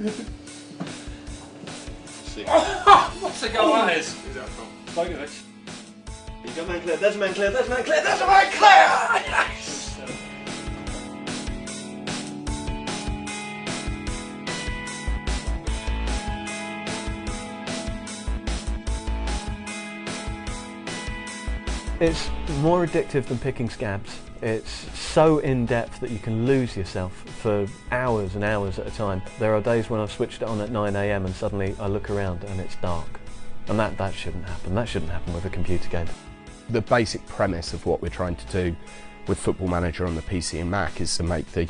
What's the goal that is? Who's that from? Bogovic. You got man clear, there's a man clear, there's a man clear, there's a man clear! Yes! It's more addictive than picking scabs. It's so in-depth that you can lose yourself for hours and hours at a time. There are days when I've switched it on at 9 AM and suddenly I look around and it's dark. And that shouldn't happen. That shouldn't happen with a computer game. The basic premise of what we're trying to do with Football Manager on the PC and Mac is to make the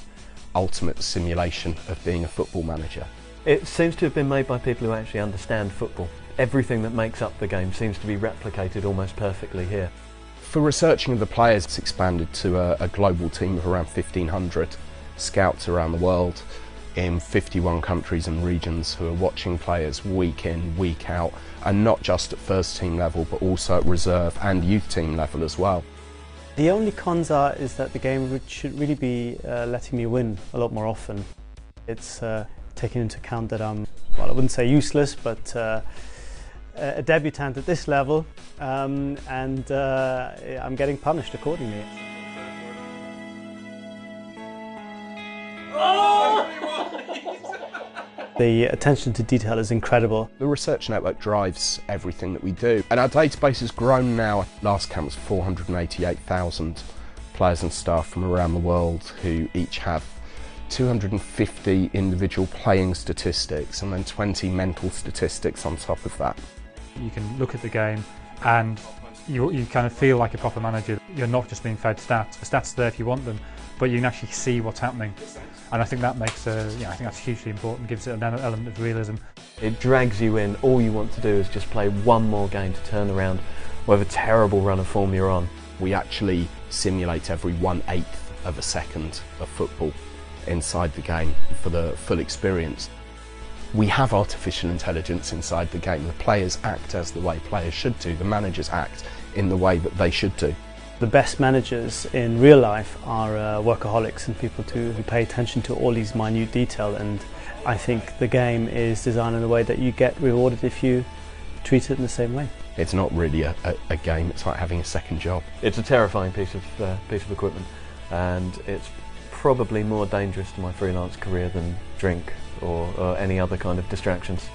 ultimate simulation of being a football manager. It seems to have been made by people who actually understand football. Everything that makes up the game seems to be replicated almost perfectly here. For researching of the players, it's expanded to a global team of around 1,500 scouts around the world in 51 countries and regions who are watching players week in, week out, and not just at first team level but also at reserve and youth team level as well. The only cons is that the game should really be letting me win a lot more often. It's taking into account that I'm, well, I wouldn't say useless, but a debutant at this level, and I'm getting punished accordingly. The attention to detail is incredible. The research network drives everything that we do, and our database has grown now. Last count was 488,000 players and staff from around the world who each have 250 individual playing statistics and then 20 mental statistics on top of that. You can look at the game and you kind of feel like a proper manager. You're not just being fed stats. The stats are there if you want them, but you can actually see what's happening. And I think that makes I think that's hugely important, gives it an element of realism. It drags you in. All you want to do is just play one more game to turn around whatever terrible run of form you're on. We actually simulate every 1/8 of a second of football inside the game for the full experience. We have artificial intelligence inside the game. The players act as the way players should do. The managers act in the way that they should do. The best managers in real life are workaholics and people who pay attention to all these minute detail, and I think the game is designed in a way that you get rewarded if you treat it in the same way. It's not really a game, it's like having a second job. It's a terrifying piece of equipment, and it's probably more dangerous to my freelance career than drink or any other kind of distractions.